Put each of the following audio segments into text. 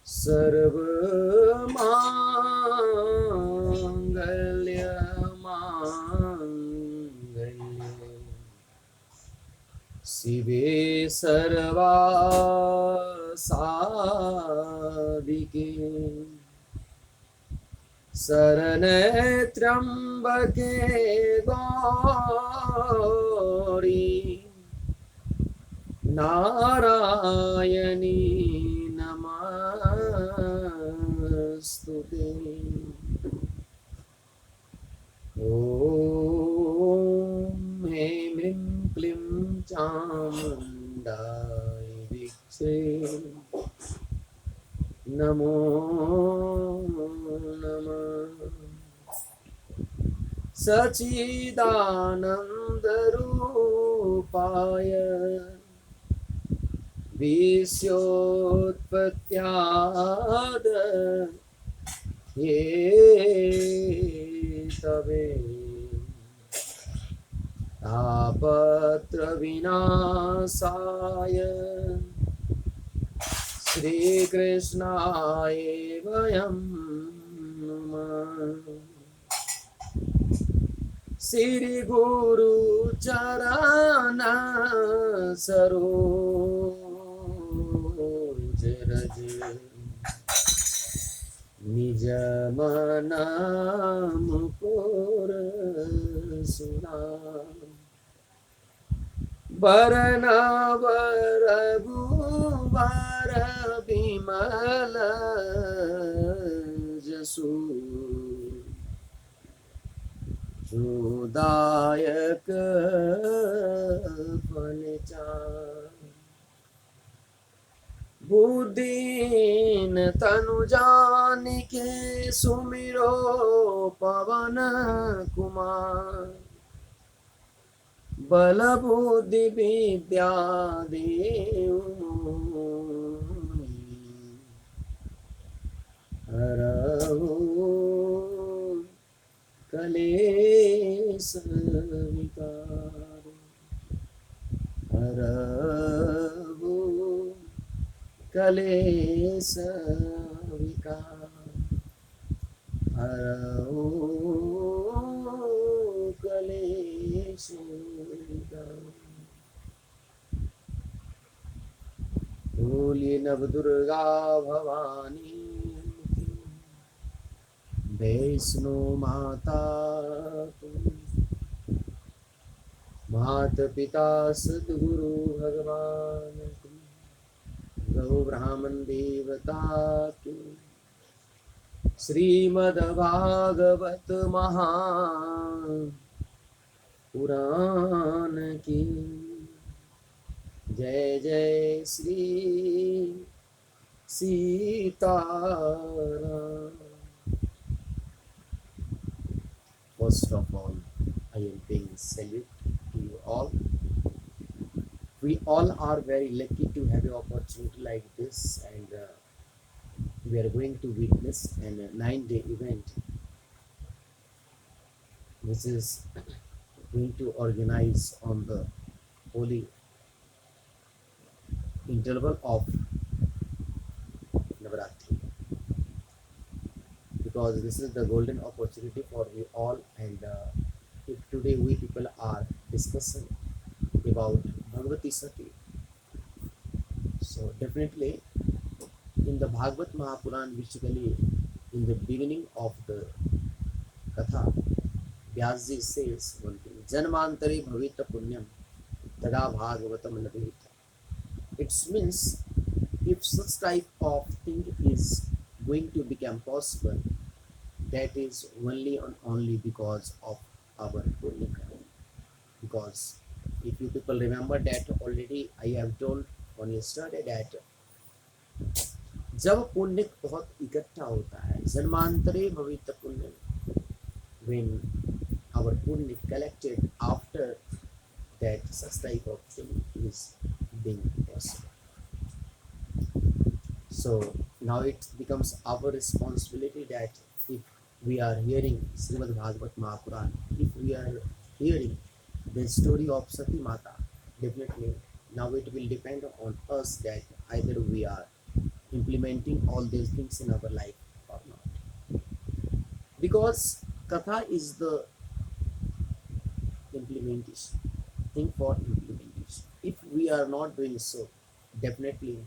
सर्वमांगल्य मांगल्ये शिवे सर्वासादिके शरणे त्र्यंबके गौरी नारायणी नमस्तुते। ॐ ऐं ह्रीं क्लीं चामुण्डाय विद्महे नमो नमः। सच्चिदानन्दरूपाय विश्वोत्पत्त्याद हेतवे तापत्रविनाशाय श्रीकृष्णाय वयं नमः। श्री गुरु चरण सरोज रज निज मन मुकुर सुना बरनव रघुबर बिमल जसु दायक फलचार बुद्धिन तनु जानिके सुमिरो पवन कुमार बल बुद्धि विद्या देऊ हरहु कलेश विकार हरहु कलेश विकार हरहु कलेश विकार। बोलिए नव दुर्गा भवानी वैष्णो माता तुम मात पिता सद्गुरु भगवान तुम गौ ब्राह्मण देवता तुम श्रीमद्भागवत महापुराण की जय जय Shri Sitaram. First of all, I am paying salute to you all. We all are very lucky to have an opportunity like this, and we are going to witness a 9-day event which is going to organize on the holy interval of Navaratri, because this is the golden opportunity for we all. And if today we people are discussing about Bhagavati Sati, so definitely in the Bhagavad Mahapuran, basically in the beginning of the Katha, Vyasji says one thing: Janmantare bhavita punyam tada bhagavatam labhita. It means if such type of thing is going to become possible, that is only and only because of our punya karma. Because if you people remember that already I have told on yesterday that जब पुण्य बहुत इकट्ठा होता है, जन्मांतरे भवित पुण्य, when our punya collected after that, such type of thing is being possible. So now it becomes our responsibility that if we are hearing Srimad Bhagavad Mahapuran, if we are hearing the story of Sati Mata, definitely now it will depend on us that either we are implementing all these things in our life or not. Because Katha is the implementation, thing for implementation. If we are not doing so, definitely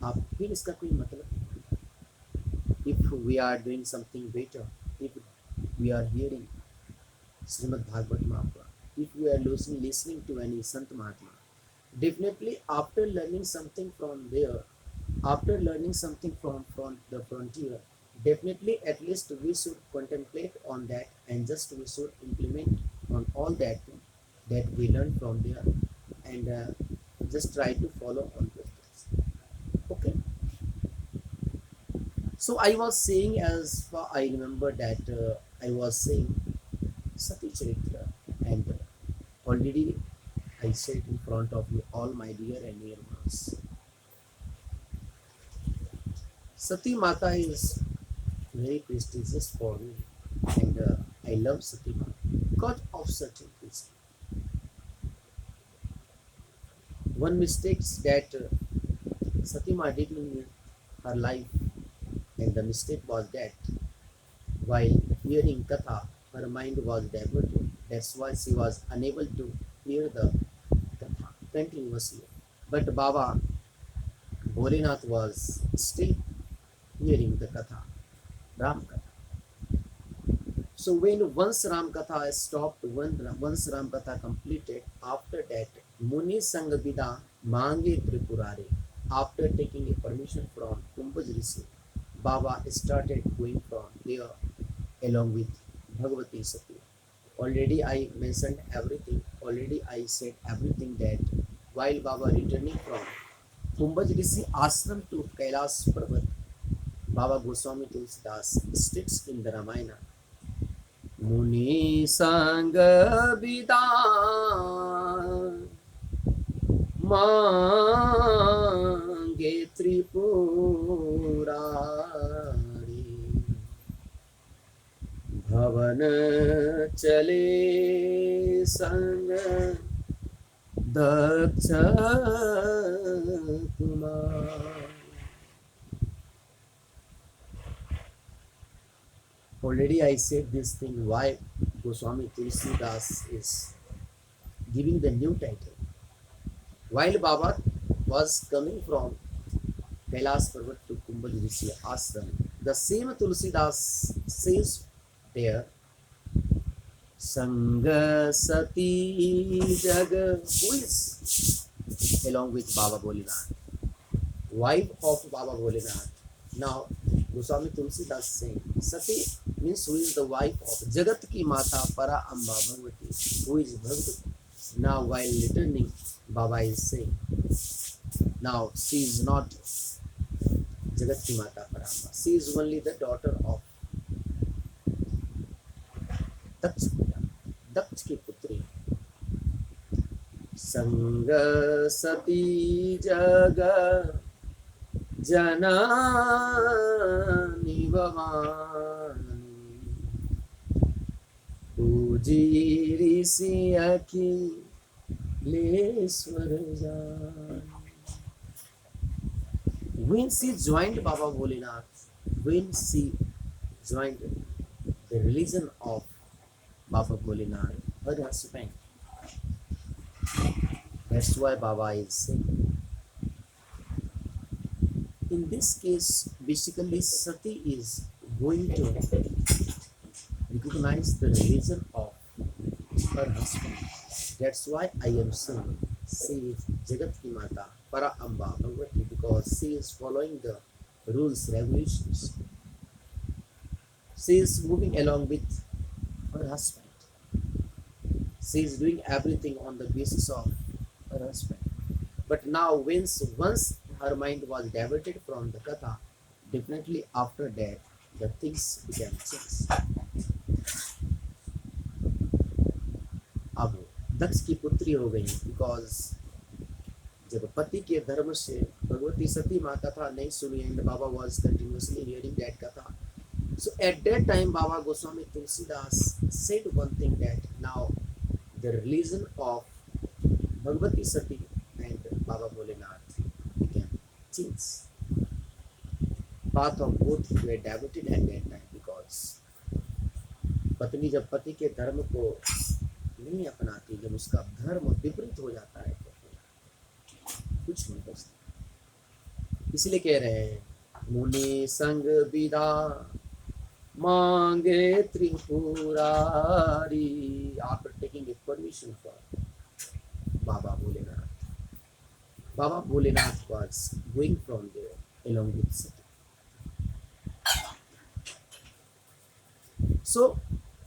आप फिर इसका कोई मतलब नहीं. If we are doing something better, if we are hearing Srimad Bhagavad Mahaprabhu, if we are listening to any Sant Mahatma, definitely after learning something from there, after learning something from the frontier, definitely at least we should contemplate on that and just we should implement on all that that we learn from there and just try to follow on those things. Okay. So I was saying, as far I remember that I was saying Sati Charitra, and already I said in front of you, all my dear and dear ones, Sati Mata is very prestigious for me, and I love Sati Mata because of certain reason. One mistake that Sati Mata did in her life, and the mistake was that while hearing Katha, her mind was diverted. That's why she was unable to hear the Katha continuously. But Baba Bholinath was still hearing the Katha, Ram Katha. So when once Ram Katha stopped, once Ram Katha completed, after that Muni Sangavida Mange Tripurare, after taking a permission from Kumbhaj Rishi, Baba started going from there along with Bhagavati Sati. Already I mentioned everything, already I said everything that while Baba returning from Kumbhaj Rishi ashram to Kailas Parvat, Baba Goswami Tulsidas states in the Ramayana, Muni Sangha Vidan Mange Tripurari भवन चले संग दक्ष Kumar. Already I said this thing why Goswami Tulsidas is giving the new title. While Baba was coming from Kailas Parvat to Kumbhaj Rishi Ashram, the same Tulsidas says there, Sangha Sati Jaga, who is along with Baba Bholinath, wife of Baba Bholinath. Now, Goswami Tulsidas saying, Sati means who is the wife of Jagat ki Mata Para Amba Bhagavati, who is Bhagavati. Now, while returning, Baba is saying, now she is not Jagat ki Mata Para Amba, she is only the daughter of Daksh, Daksh ki putri. Sangha Sati Jaga Janani Bhavani Puji Rishi Akhileshwar Jani. When she joined Baba Bholinath, when she joined the religion of Baba Bholinath, her husband, that's why Baba is saying. In this case, basically Sati is going to recognize the religion of her husband. That's why I am saying she is Jagat ki Mata, Para Amba Bhagavati, because she is following the rules, regulations. She is moving along with her husband. She is doing everything on the basis of her husband. But now, once her mind was diverted from the Katha, definitely after that, the things began changed. अब दक्ष की पुत्री हो गई because जब पति के धर्म से भगवती सती माँ कथा नहीं सुनी and Baba was continuously hearing that katha. So at that time Baba Goswami Tulsidas said one thing that now the religion of Bhagavati Sati and Baba Bholinath began changed. path of both were diverted at that time because पत्नी जब पति के धर्म को नहीं अपनाती, जब उसका धर्म विपरीत हो जाता है तो कुछ नहीं बचता। इसलिए कह रहे हैं मुनि संग विदा मांगे Tripurari, after taking a permission for Baba Bholenath. Baba Bholenath was going from there along with Sati. So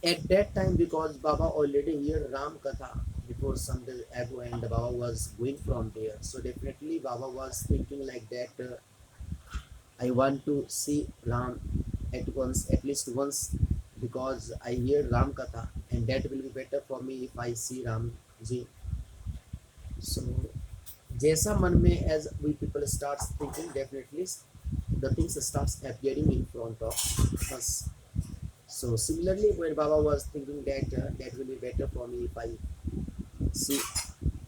at that time, because Baba already heard Ram Katha before some days ago and Baba was going from there, so definitely Baba was thinking like that, I want to see Ram at once, at least once, because I hear Ram Katha and that will be better for me if I see Ram ji. So जैसा मन में as we people starts thinking, definitely the things starts appearing in front of us. So similarly, when Baba was thinking that that will be better for me if I see,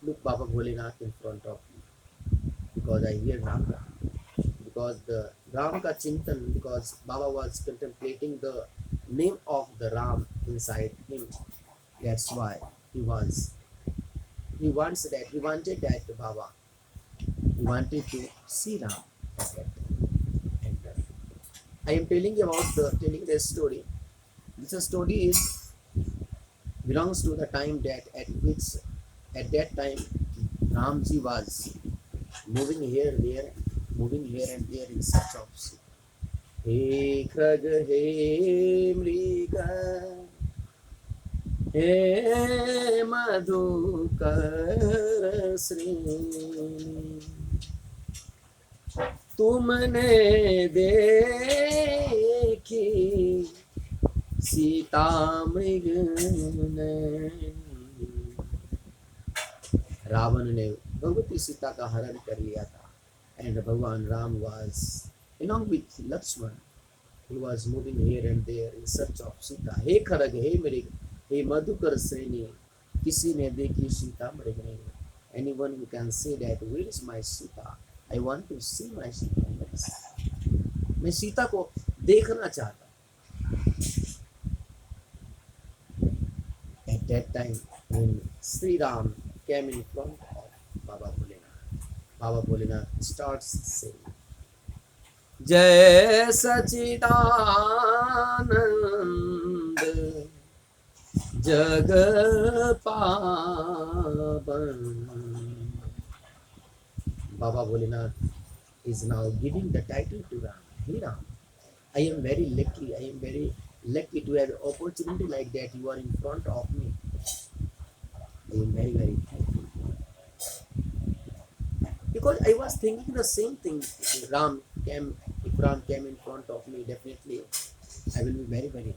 look Baba Bholenath in front of me, because I hear Ram, because the Ram ka Chintan, because Baba was contemplating the name of the Ram inside him. That's why he wanted that Baba, he wanted to see Ram at that time. And I am telling the story. This story is belongs to the time that at that time Ramji was moving here and there in search of Sita. He Krag, he Mriga, he Madhukar Sri, तुमने देखी सीता मृग ने, रावण ने भगवती सीता का हरण कर लिया था and भगवान Ram was along with Lakshman, he was moving here and there in search of Sita. हे खरग, हे मृग, हे मधुकर श्रेणी, किसी ने देखी सीता मृग ने. Anyone who can say that where is my Sita? I want to see my Sita. मैं सीता को देखना चाहता. At that time, when Sri Ram came in front of Baba Bholenath starts saying, Jai Sachidanand Jagapavan. Baba Bholenath is now giving the title to Ram. Hey Ram, I am very lucky to have an opportunity like that. You are in front of me. I am very thankful. Because I was thinking the same thing. If Ram came in front of me, definitely I will be very okay.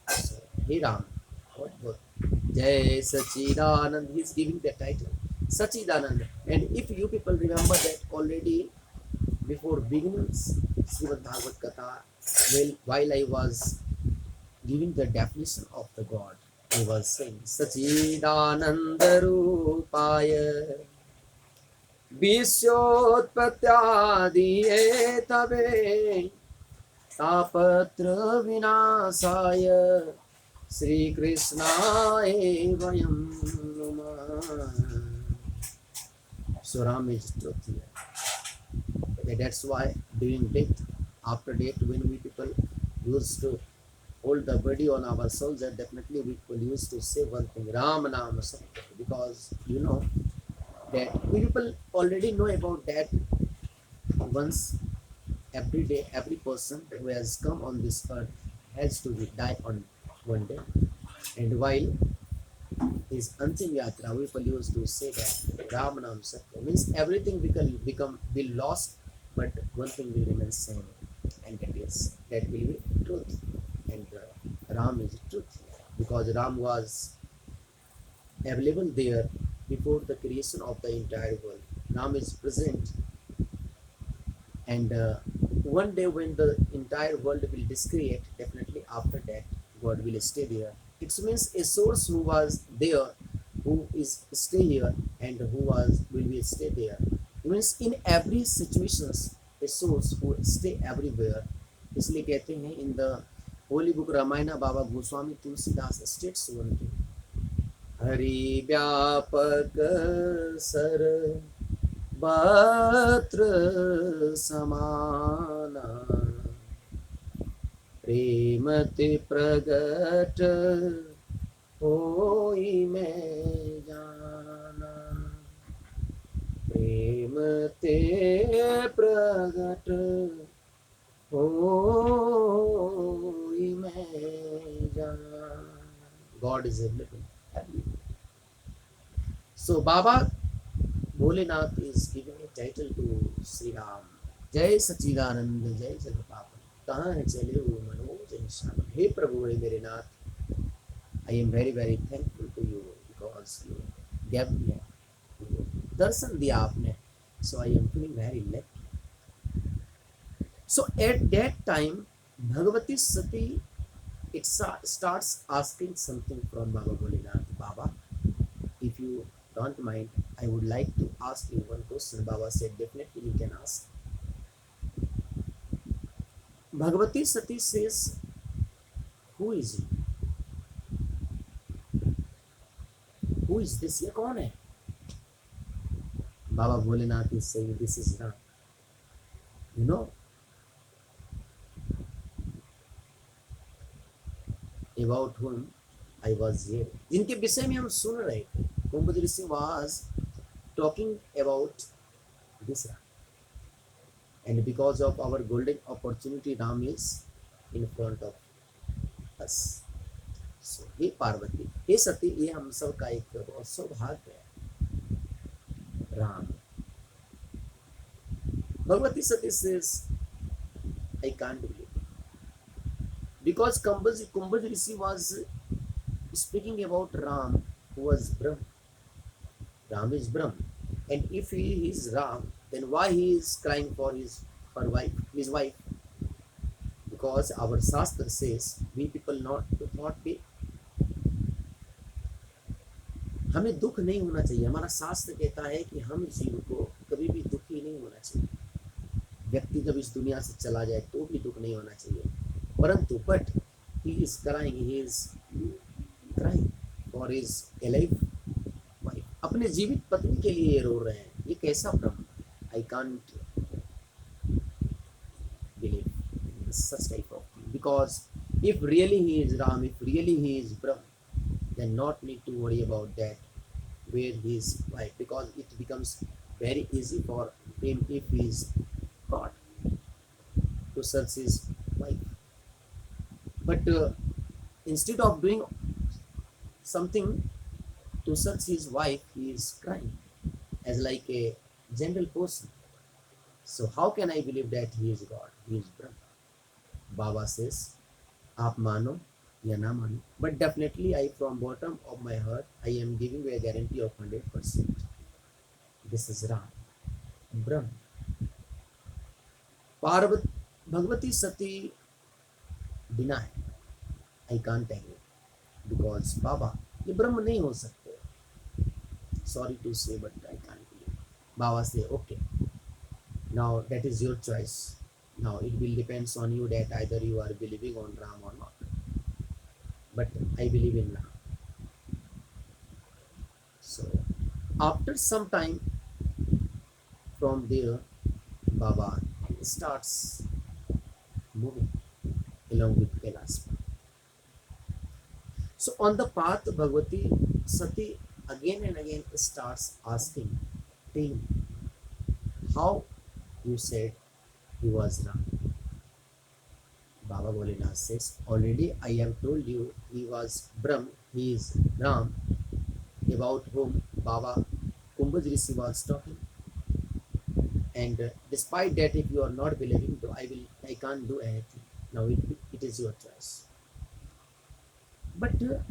So, hey Ram, what? Jai Sachidanand. He is giving the title Sachidanand. And if you people remember that already before beginning Srimad Bhagavad Katha, while I was giving the definition of the God, I was saying Sachidananda Rupaya Visyotpatyadi Etave Tapatra Vinasaya Sri Krishna Vayam Namah. So Ram is truth here. Okay, that's why during death, after death, when we people used to hold the body on our soldier, definitely we people used to say one thing, Ram Nam Satya, because you know that we people already know about that. Once every day, every person who has come on this earth has to die on one day. And while his Antim Yatra, we people used to say that Ram Nam Satya means everything will lost, but one thing will remain same, and that will be truth. And Ram is truth, because Ram was available there before the creation of the entire world. Ram is present, and one day when the entire world will discreate, definitely after that God will stay there. It means a source who was there, who is stay here, and who will be stay there. It means in every situations a source who stay everywhere. इसलिए कहते हैं in the holy book Ramayan Baba Goswami Tulsidas states one thing, Hari व्यापक sir वत्र समाना, प्रेम ते प्रगट होई मैं जाना, प्रेम ते प्रगट होई मैं जाना. God is available everywhere. So Baba Bholenath is giving a title to Sri Ram. जय सच्चिदानंद जय जगपापन, कहाँ है चले वो मनोज इंसान. हे प्रभु हे मेरे नाथ, I am very very thankful to you because you gave me दर्शन दिया आपने. So I am feeling very lucky. So at that time Bhagavati Sati it starts asking something from Baba Bholenath. Baba, if you don't mind, I would like to ask you one question. Baba said, definitely you can ask. Bhagavati Sati says, who is he? Who is this? ये कौन है? Baba Bholenath is saying, this is Ram. You know about whom I was here. जिनके विषय में हम सुन रहे थे. कुंभ ऋषि was talking about this Ram. And because of our golden opportunity, Ram is in front of us. So, हे पार्वती, हे सती, ये हम सब का एक बहुत सौभाग्य है. Ram. Bhagavati Sati says, I can't believe it. Because Kumbhaj Rishi was speaking about Ram, who was Brahm. Ram is Brahm. And if he is Ram, then why he is crying for his wife? Because our Shastra says, we people not be, हमें दुख नहीं होना चाहिए. हमारा शास्त्र कहता है कि हम जीव को कभी भी दुखी नहीं होना चाहिए. व्यक्ति जब इस दुनिया से चला जाए तो भी दुख नहीं होना चाहिए. परंतु but he is crying for his alive wife. अपने जीवित पत्नी के लिए रो रहे हैं. ये कैसा भ्रम? I can't believe such type of thing. Because if really he is Ram, if really he is Brahm, then not need to worry about that where he is wife, because it becomes very easy for him if he is God to search his wife. But instead of doing something to search his wife, he is crying as like a general person. So how can I believe that he is God? He is Brahma. Baba says, आप मानो या ना मानो, but definitely I from bottom of my heart I am giving you a guarantee of 100%. This is Ram, Brahma. Parvati, Bhagavati Sati deny. I can't agree because Baba, ये ब्रह्म नहीं हो सकते. Sorry to say, but I can't believe. Baba say, okay, now that is your choice. Now it will depends on you that either you are believing on Ram or not. But I believe in Ram. So after some time from there, Baba starts moving along with Kailash. So on the path, Bhagavati Sati again and again starts asking, tell me, how you said he was Ram? Baba Bholenath says, already I have told you he was Brahm, he is Ram, about whom Baba Kumbhaj Rishi was talking. And despite that, if you are not believing, though I can't do anything. Now it is your choice. But there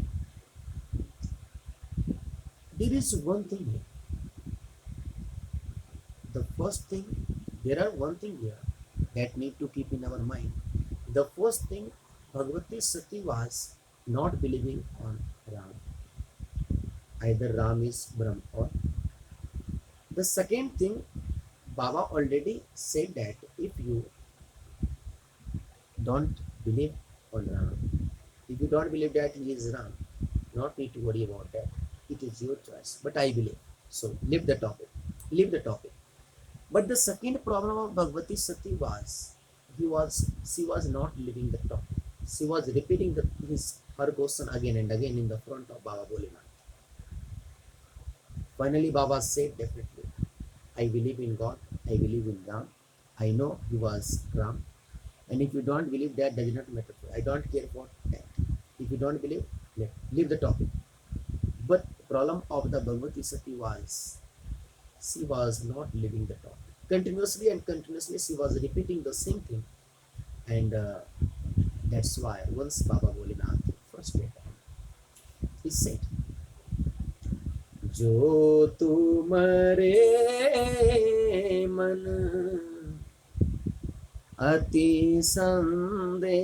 is one thing here. The first thing, there are one thing here that need to keep in our mind. The first thing, Bhagavati Sati was not believing on Ram. Either Ram is Brahm or. The second thing, Baba already said that if you don't believe on Ram, if you don't believe that he is Ram, not need to worry about that. It is your choice. But I believe. So leave the topic. Leave the topic. But the second problem of Bhagavati Sati was she was not leaving the topic. She was repeating her question again and again in the front of Baba Bholinath. Finally, Baba said definitely, I believe in God, I believe in Ram, I know he was Ram, and if you don't believe that does not matter. I don't care for that. If you don't believe, leave the topic. But problem of the Bhagavati Sati was she was not leaving the topic. Continuously and continuously she was repeating the same thing, and that's why once Baba Bholinath frustrated, he said, जो तुम्हारे मन अति संदेह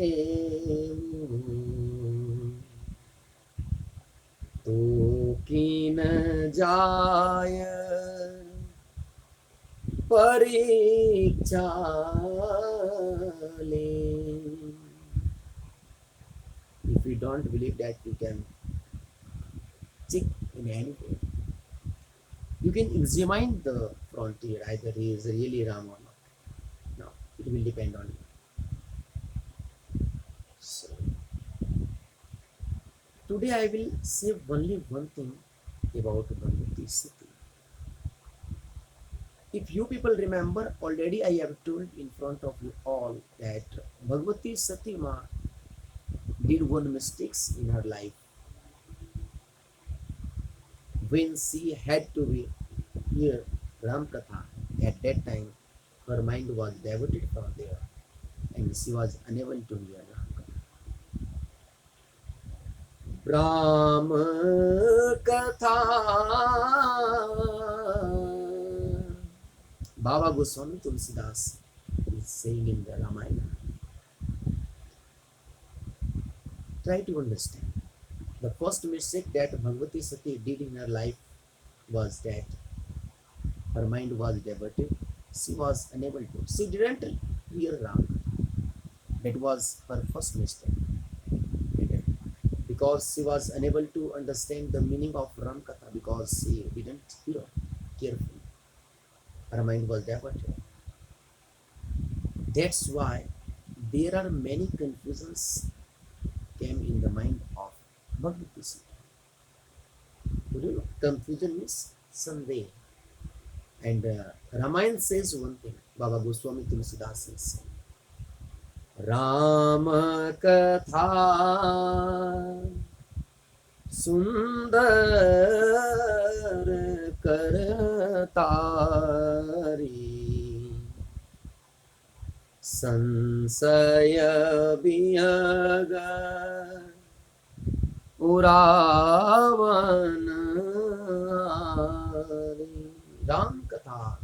तो कीन जाय परीक्षा ले. If you don't believe that, you can check in any way. You can examine the frontier either he is really Ram or not. Now it will depend on you. So today I will say only one thing about Bhagavati Sati. If you people remember, already I have told in front of you all that Bhagavati Sati Ma did one mistakes in her life when she had to hear Ram Katha. At that time, her mind was diverted from there, and she was unable to hear Ram Katha. Ram Katha. Baba Goswami Tulsidas is saying in the Ramayana. Try to understand. The first mistake that Bhagavati Sati did in her life was that her mind was diverted. She was unable to. She didn't hear Ram. That was her first mistake. Because she was unable to understand the meaning of Ram Katha because she didn't hear carefully. Her mind was diverted. That's why there are many confusions came in the mind of Bhagavati Sita. You know, confusion means Sandeha. And Ramayana says one thing, Baba Goswami Tulsidas says, Rama Katha Sundar Karatari Sansaya Biyaga Uravanari. Ram Katha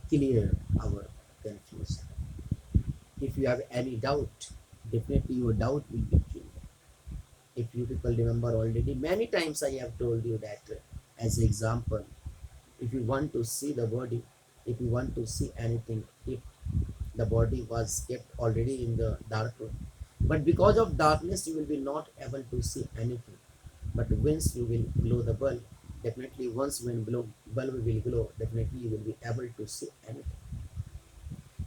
clear our confusion. If you have any doubt, definitely your doubt will be cleared. If you people remember already, many times I have told you that as an example, if you want to see the body, if you want to see anything, if the body was kept already in the dark room, but because of darkness you will be not able to see anything. But once you will blow the bulb, definitely once when bulb will glow, definitely you will be able to see anything.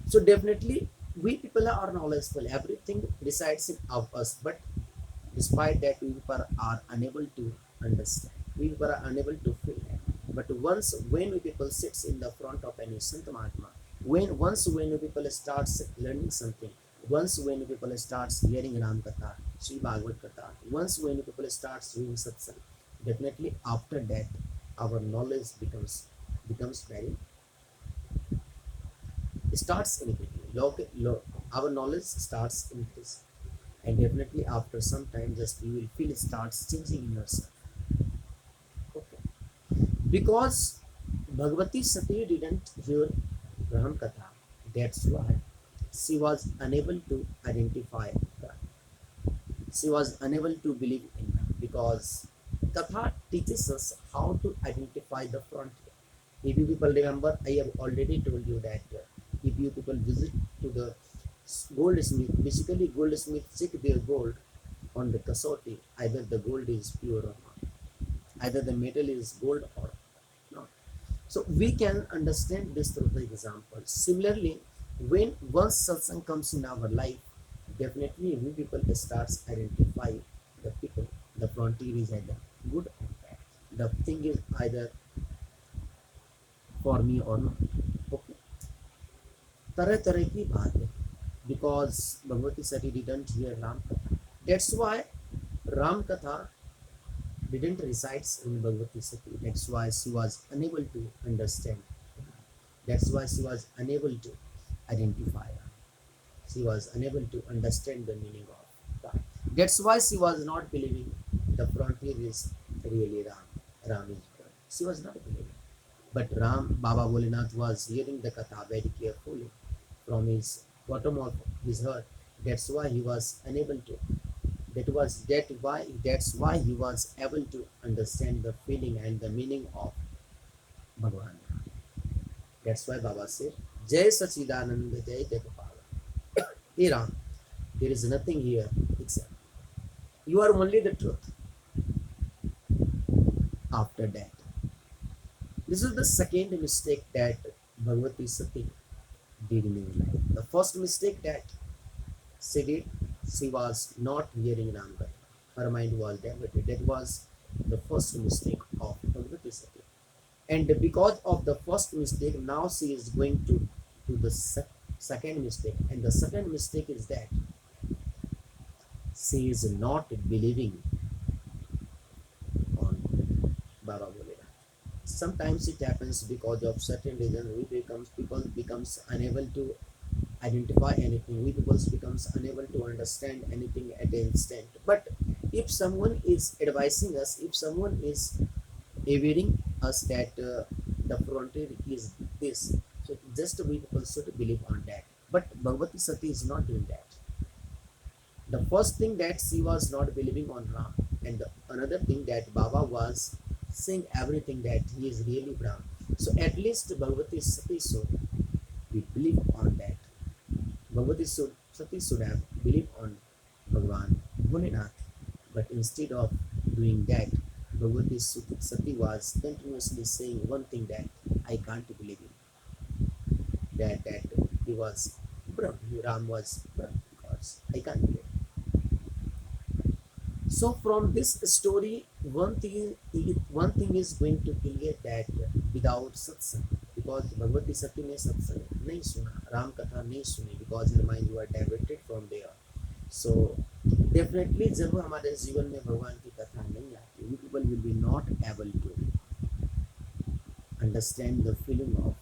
So definitely we people are knowledgeable. Everything resides in of us, but despite that we people are unable to understand. We people are unable to feel that. But once when we people sits in the front of any Sant Mahatma, when we people starts learning something, once when we people starts hearing Ram Katha, Sri Bhagavad Katha, once when we people starts doing satsang, definitely after that our knowledge becomes very starts increasing. Our knowledge starts increasing, and definitely after some time, just you will feel it starts changing in yourself. Okay, because Bhagavati Sati didn't hear Ram Katha, that's why she was unable to identify God. She was unable to believe in God because Katha teaches us how to identify the frontier. If you people remember, I have already told you that if you people visit to the goldsmith, basically goldsmith check their gold on the kasoti, either the gold is pure or not, either the metal is gold or not. So we can understand this through the example. Similarly, when once satsang comes in our life, definitely we people starts identify the people. The frontier is either good or bad. The thing is either for me or not. Okay. तरह तरह की बात है because Bhagavati Sati didn't hear Ram Katha. That's why Ram Katha didn't reside in Bhagavati Sati. That's why she was unable to understand. That's why she was unable to identify. She was unable to understand the meaning of God. That's why she was not believing the frontier is really Ram. Ram is God. She was not believing. But Ram, Baba Bholenath was hearing the Katha very carefully from his bottom of his heart. That's why he was unable to. That's why he was able to understand the feeling and the meaning of Bhagwan. That's why Baba said, Jai Sachidananda Jai Devapala. Hey Ram, there is nothing here except you are only the truth. After that, this is the second mistake that Bhagavati Sati did in her life. The first mistake that she did, she was not hearing Ram Katha. Her mind was diverted. That was the first mistake of Bhagavati Sati. And because of the first mistake, now she is going to do the second mistake. And the second mistake is that she is not believing on Baba Bholenath. Sometimes it happens because of certain reason we becomes unable to identify anything. We becomes unable to understand anything at the instant. But if someone is advising us, if someone is awaiting us that the frontier is this, so just we people should believe on that. But Bhagavati Sati is not doing that. The first thing that she was not believing on Ram, and the another thing that Baba was saying everything that he is really Ram. So at least Bhagavati Sati should we believe on that. Sati should have believed on Bhagavan Bholenath, but instead of doing that, Bhagavati Sati was continuously saying one thing that I can't believe in, that he was Brahm, Ram was Brahm, because I can't believe. So from this story, one thing is going to clear that without satsang, because Bhagavati Sati ने सत्संग नहीं सुना, राम कथा नहीं सुनी, because her mind were diverted from there. So definitely जब हमारे जीवन में भगवान की कथा नहीं आती, we people will be not able to understand the feeling of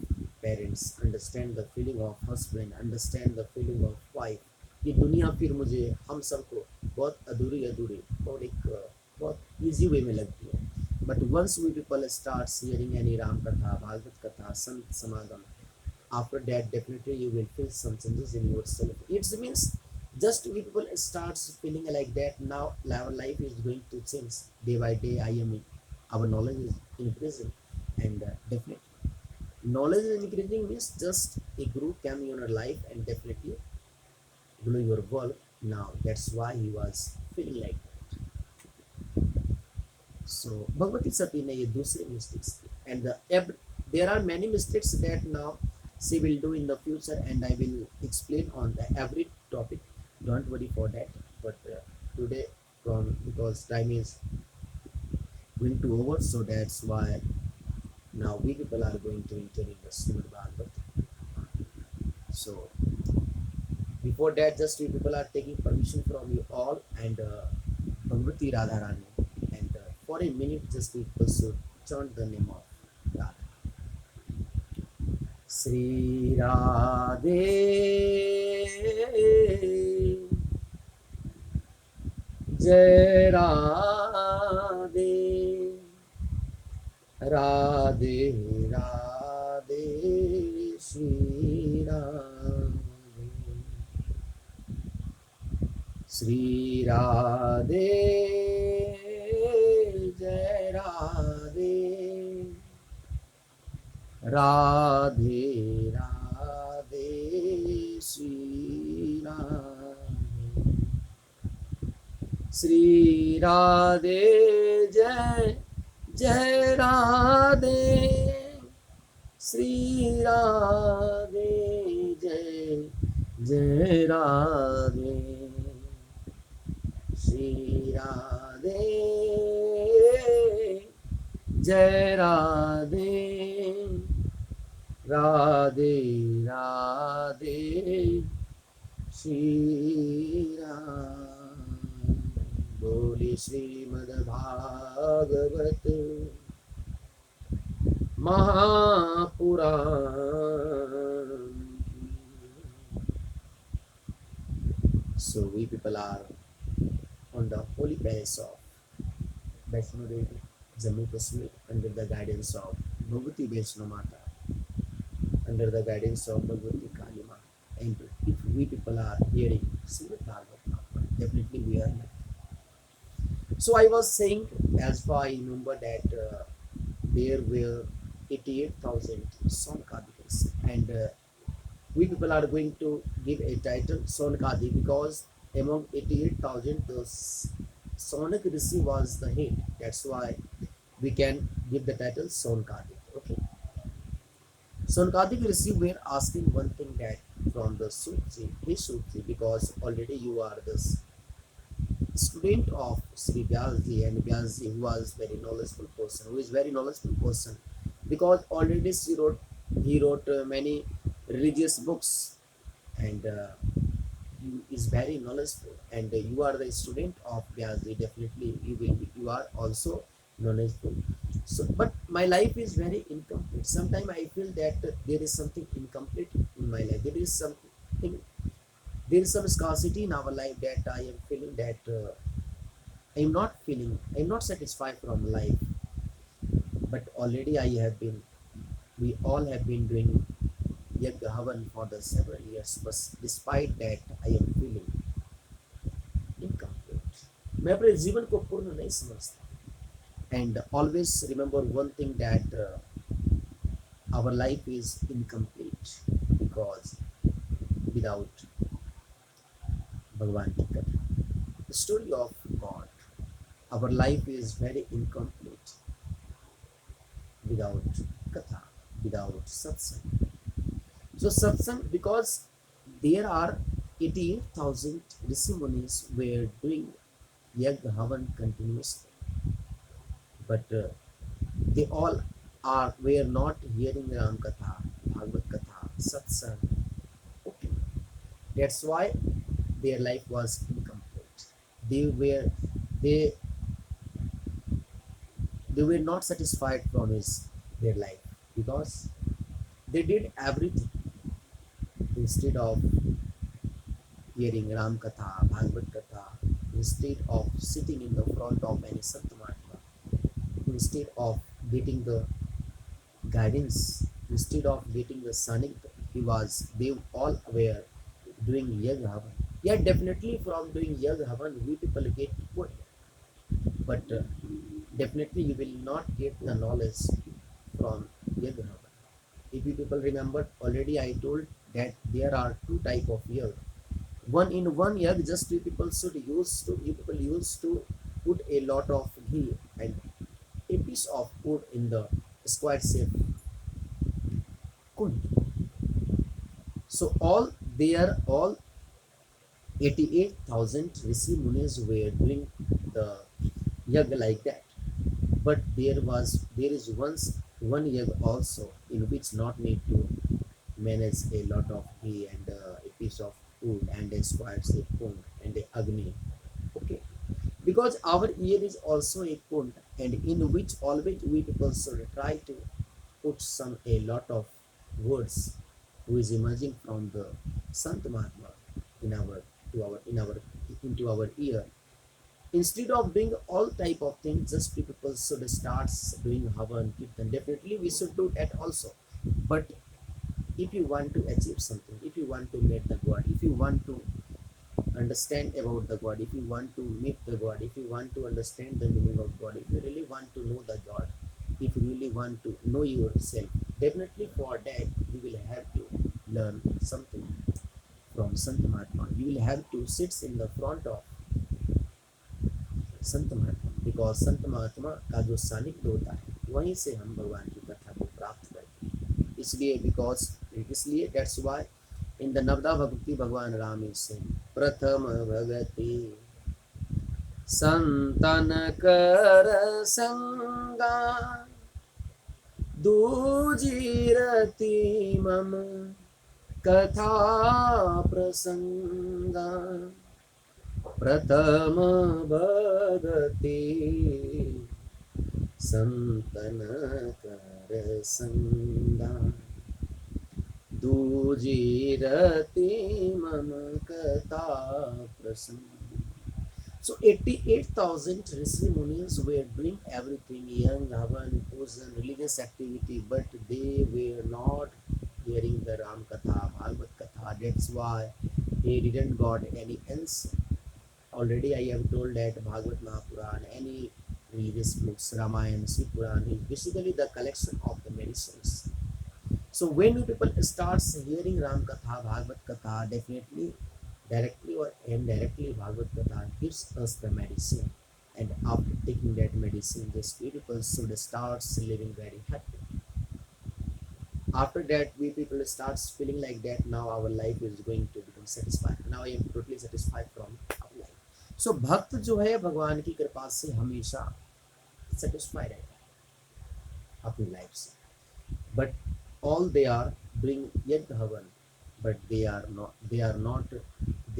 parents, understand the feeling of husband, understand the feeling of wife. ये दुनिया फिर मुझे हम सबको बहुत अधूरी अधूरी और एक बहुत इजी वे में लगती है. But once we people start hearing any Ram katha, Bhagwat कथा, संत समागम, after that definitely you will feel some changes in yourself. It means just we people starts feeling like that. Now our life is going to change day by day. Our knowledge is increasing, and definitely knowledge is increasing means just a guru came in your life and definitely glow your world. Now that's why he was feeling like that. So Bhagavati Sati ने ये दूसरे mistakes की, and there are many mistakes that now she will do in the future, and I will explain on every topic. Don't worry for that. But today, because time is going to over, so that's why now we people are going to enter in the Srimad Bhagavatam. So before that, just we people are taking permission from you all, and Bhagavati Radharani, and for a minute just we people should chant the name of Radha. Sri Radhe Jai Radhe Radhe Radhe Sri Radhe Sri Radhe Jai Radhe Radhe Radhe Shri Radhe Shri Radhe जय जय राधे श्री राधे जय जय राधे श्री राधे जय राधे राधे राधे श्री राम बोले Shrimad Bhagavat Mahapuran. So we people are on the holy place of Vaishno Devi, Jammu Kashmir, under the guidance of Bhagavati Vaishno Mata, under the guidance of Bhagavati Kali Ma. And if we people are hearing Srimad Bhagavatam, definitely we are here. So I was saying, as far I remember, that there were 88,000 Sonakadikas, and we people are going to give a title Sonakadi because among 88,000 the Sonak Rishi was the head. That's why we can give the title Sonakadi. Okay. Sonakadi Rishi were asking one thing, that from the Sutji, hey Sutji, because already you are the student of Sri Vyasji, and Vyasji who was very knowledgeable person, who is very knowledgeable person, because already he wrote many religious books, and he is very knowledgeable, and you are the student of Vyasji, definitely you are also knowledgeable. So, but my life is very incomplete. Sometimes I feel that there is something incomplete in my life. There is some scarcity in our life, that I am feeling that I'm not satisfied from life. But already we all have been doing Yajna Havan for the several years, but despite that I am feeling incomplete. मैं अपने जीवन को पूर्ण नहीं समझता. And always remember one thing, that our life is incomplete because without Bhagavan ki Katha, the story of God, our life is very incomplete without Katha, without Satsang. So Satsang, because there are 88,000 Rishi Munis were doing Yajna Havan continuously, but they all were not hearing Ram Katha, Bhagavad Katha, Satsang. Okay, that's why their life was incomplete. They were they they were not satisfied from their life, because they did everything instead of hearing Ram Katha, Bhagavad Katha, instead of sitting in the front of any Sant Mahatma, instead of getting the guidance, instead of getting the sanitya, they all were doing Yajna Havan. Yeah, definitely from doing Yajna Havan, we people get good, but definitely you will not get the knowledge from Yajna Havan. If you people remember, already I told that there are two type of yag. One yag, just you people used to put a lot of ghee and a piece of wood in the square shape kund. So all 88,000 Rishi Munis were doing the yag like that. But there is one yag also in which not need to manage a lot of ghee and a piece of wood and a square shape kund and a agni. Okay, because our ear is also a kund, and in which always we people should try to put some a lot of words who is emerging from the Sant Mahatma in our to our in our into our ear. Instead of doing all type of things, just people should start doing Havan Kirtan. Definitely we should do that also. But if you want to achieve something, if you want to meet the God, if you want to understand about the God, if you want to meet the God, if you want to understand the meaning of God, if you really want to know the God, if you really want to know yourself, definitely for that we will have to learn something from Sant Mahatma. We will have to sit in the front of Sant Mahatma, because संत महात्मा का जो सानिध्य होता है वहीं से हम भगवान की कथा को प्राप्त करते हैं। इसलिए बिकॉज इसलिए दैट्स वाई इन द नवदा भक्ति भगवान राम से प्रथम भगति संतन कर संगा दूजी रति मम कथा प्रसंगा प्रथम भगति संतन कर संगा दूजी रति मम कथा प्रसंग। So 88,000 Rishi Munis were doing everything, young, havan, pujan, religious activity, but they were not hearing the Ram Katha, Bhagavad Katha. That's why they didn't got any answer. Already I have told that Bhagavad Mahapuran, any religious books, Ramayana, Shiv Puran is basically the collection of the medicines. So when you people starts hearing Ram Katha, Bhagavad Katha, definitely, directly or indirectly, Bhagavad Katha gives us the medicine. And after taking that medicine, these people should start living very happy. After that, we people starts feeling like that now our life is going to become satisfied. Now I am totally satisfied from our life. So भक्त जो है भगवान की कृपा से हमेशा satisfy रहता है अपनी लाइफ से, but all they are doing yet havan, but they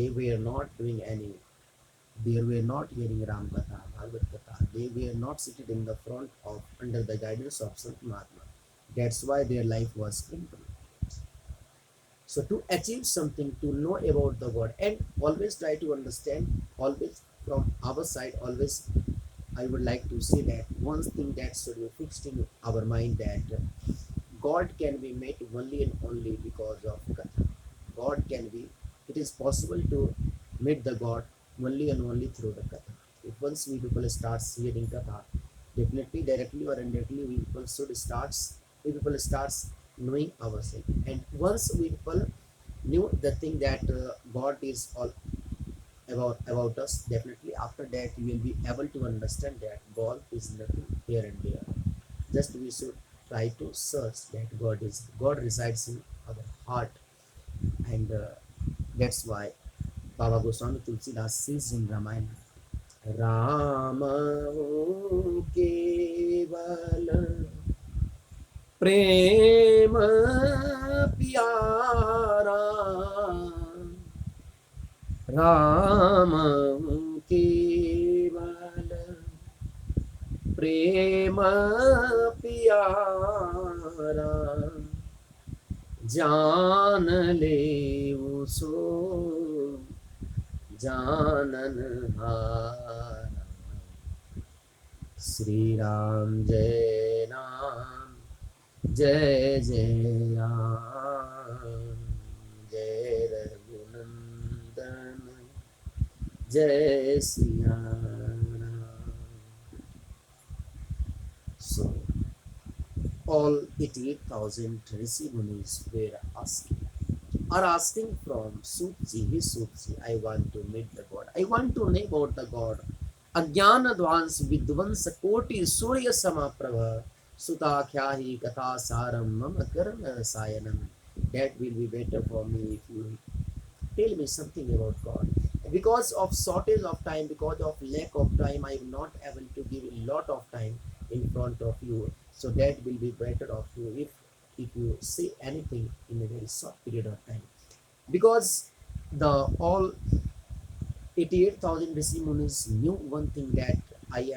were not doing any, they were not hearing Ram Katha, Bhagavad Katha, they were not seated in the front of under the guidance of Sant Mahatma. That's why their life was incomplete. So to achieve something, to know about the God and always try to understand, always from our side, always I would like to say that one thing that should be fixed in our mind, that God can be met only and only because of Katha. God can be, it is possible to meet the God only and only through the Katha. If once we people start hearing Katha, definitely directly or indirectly we people should starts knowing ourselves. And once we people knew the thing that God is all about us, definitely after that you will be able to understand that God is nothing here and there. Just we should try to search that God resides in our heart. And that's why Baba Goswami Tulsidas says in Ramayana, Rama keval प्रेम प्यारा राम केवल प्रेम प्यारा जान ले सो जानन हारा श्री राम जय राम जय जय राम जय रघुनंदन जय Siya Ram. So all 88,000 Rishi Munis are asking from Sutji, he Sutji, I want to meet the God. I want to know about the God. अज्ञान ध्वांस विध्वंस कोटि सूर्य समाप्रभ सुताख्या ही कथा सारम मम करण रसायनम. That will be better for me if you tell me something about God. Because of shortage of time, because of lack of time, I am not able to give a lot of time in front of you. So that will be better of you if you say anything in a very short period of time. Because the all 88,000 Rishi Munis knew one thing, that I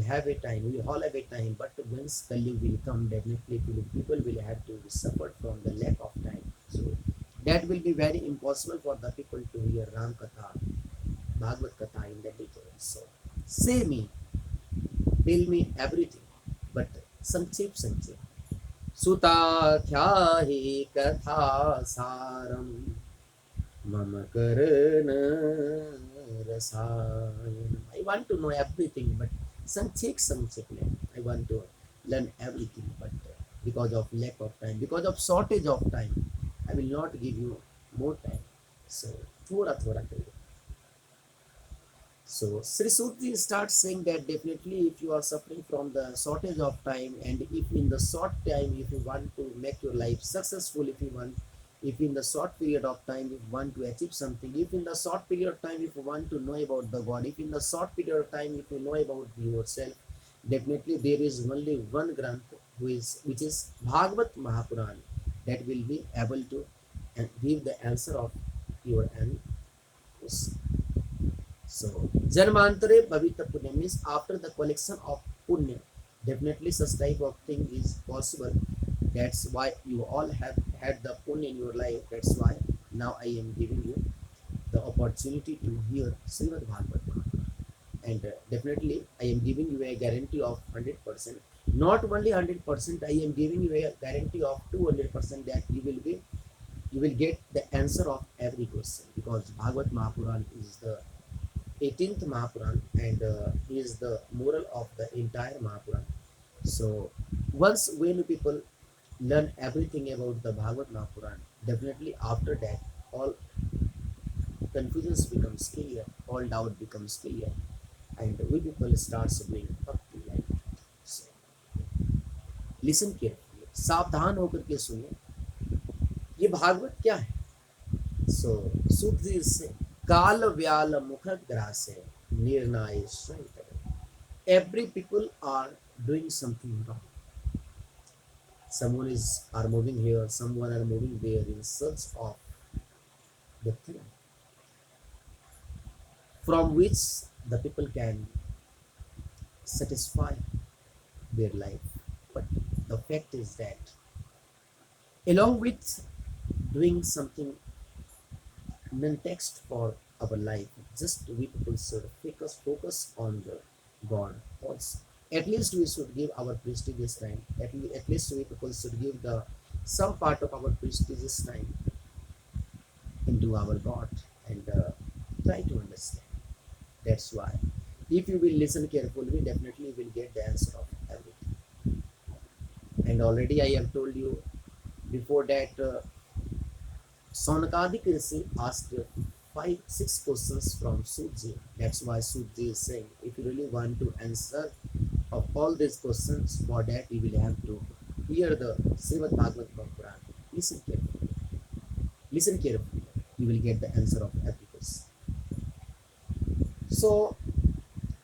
have a time, we all have a time, but once Kali will come, definitely people will have to suffer from the lack of time. So that will be very impossible for the people to hear Ram Katha, Bhagavad Katha in the detail. So say me, tell me everything, but sanchep. Suta hi katha saram मम करण रसायन. I want to know everything, but संक्षेप संक्षेप में I want to learn everything, but because of lack of time, because of shortage of time. I will not give you more time. So, थोड़ा थोड़ा करिए. So Sri Suti starts saying that definitely if you are suffering from the shortage of time, and if in the short time, if you want to make your life successful, if in the short period of time if you want to achieve something, if in the short period of time if you want to know about the God, if in the short period of time if you know about yourself, definitely there is only one Granth which is Bhagavad Mahapuran that will be able to give the answer of your question. So, Janmantare Bhavita Punya means after the collection of Punya, definitely such type of thing is possible. That's why you all have had the Punya in your life. That's why now I am giving you the opportunity to hear Srimad Bhagavatam. And definitely I am giving you a guarantee of 100%. Not only 100%, I am giving you a guarantee of 200% that you will get the answer of every question, because Bhagavad Mahapuran is the 18th Mahapuran, and is the moral of the entire Mahapuran. So once when people learn everything about the Bhagavad Mahapuran, definitely after that all confusions becomes clear, all doubt becomes clear, and we people starts doing bhakti life. So listen carefully, सावधान होकर के सुनिए, ये भागवत क्या है. सो सूत जी से काल व्याल मुख ग्रासे निर्णय सहित. Every people are doing something wrong. Someone is are moving here, someone are moving there in search of the thing from which the people can satisfy their life. But the fact is that along with doing something non-text for our life, just we people should focus on the God also. At least we should give our prestigious time. At least we people should give the some part of our prestigious time into our God, and try to understand. That's why if you will listen carefully, we definitely will get the answer of everything. And already I have told you before that Sonakadik Rishi asked five, six questions from Suji. That's why Suji is saying, if you really want to answer of all these questions, for that you will have to hear the Srimad Bhagavad Puran. Listen carefully. Listen carefully. You will get the answer of every question. So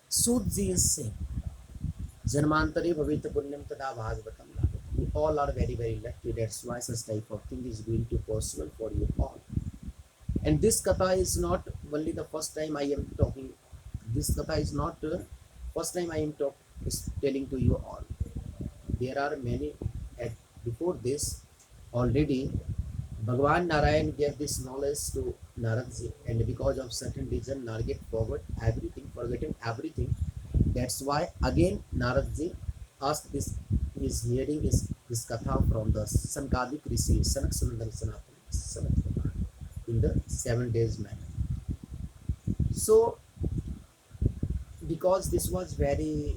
Suji is saying, Janmantare Bhavita Punyam Tada Bhagavatam Lagati. You all are very, very lucky. That's why such type of thing is going to possible for you all. And this katha is not only the first time I am talking. This katha is not the first time I am telling to you all. There are many at before this already. Bhagwan Narayan gave this knowledge to Naradji, and because of certain reason, Narget forgetting everything. That's why again Naradji asked this. Is hearing this katha from the Sankadik Rishi, Sanak Sanandana Sanatana Sanat Kumar, in the 7 days manner. So because this was very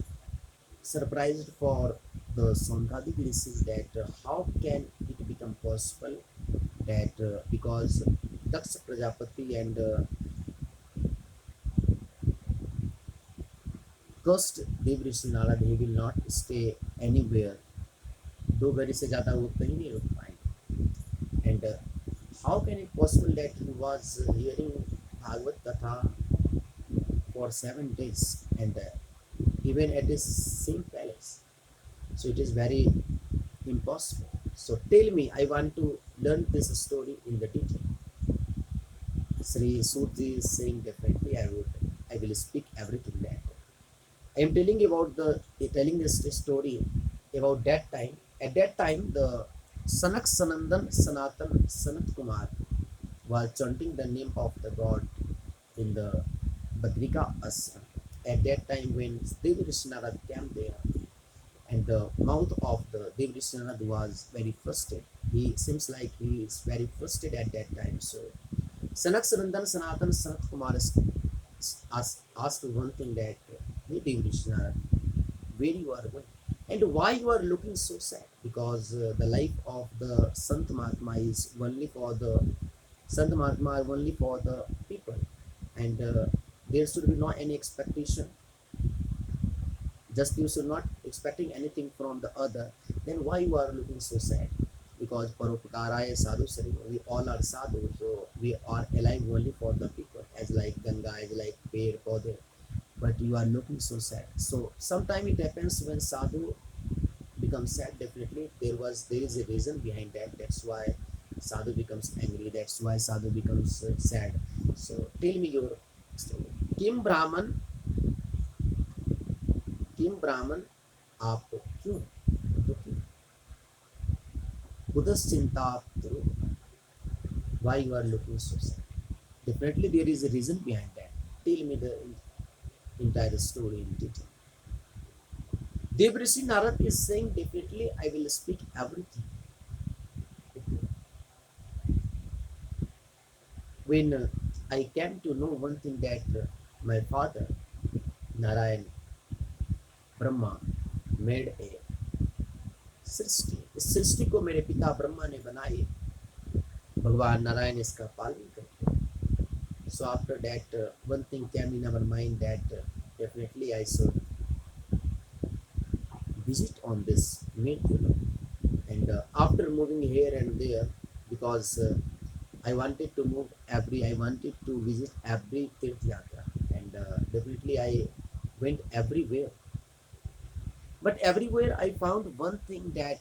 surprised for the Sankadik Rishis that how can it become possible that because Daksh Prajapati and cursed Dev Rishi Narad, he will not stay anywhere. 2 घड़ी से ज़्यादा वो कहीं नहीं रुक पाएंगे. And how can it possible that he was hearing Bhagavad Katha for 7 days, and even at his same palace? So it is very impossible. So tell me, I want to learn this story in the detail. Sri Surji is saying definitely I will speak everything that. I am telling this story about that time. At that time, the Sanak Sanandan Sanatan Sanat Kumar was chanting the name of the God in the Badrika Ashram. At that time, when Devi Rishnarad came there, and the mouth of the Devi Rishnarad was very frustrated. He seems like he is very frustrated at that time. So Sanak Sanandan Sanatan Sanat Kumar asked one thing that, hey Devi Rishnarad, where you are going? And why you are looking so sad? Because the life of the Sant Mahatma is only for the Sant Mahatma are only for the people, and there should be no any expectation. Just you should not expecting anything from the other. Then why you are looking so sad? Because Paropkaraya Sadhu Sari, we all are sadhu, so we are alive only for the people, as like Ganga, as like Peer Pode. But you are looking so sad. So sometime it happens when sadhu becomes sad. Definitely there is a reason behind that. That's why sadhu becomes angry. That's why sadhu becomes sad. So tell me your story. Kim Brahman, Kim Brahman, आप क्यों दुखी? Udascinta through. Why you are looking so sad? Definitely there is a reason behind that. Tell me the entire story in detail. Devrishi Narad is saying definitely I will speak everything. When I came to know one thing that my father Narayan Brahma made a सृष्टि. इस सृष्टि को मेरे पिता ब्रह्मा ने बनाई, भगवान नारायण इसका पालन करते हैं. So after that, one thing came in our mind that definitely I should visit on this Medjula. And after moving here and there, because I wanted to visit every Tirth Yatra, and definitely I went everywhere. But everywhere I found one thing that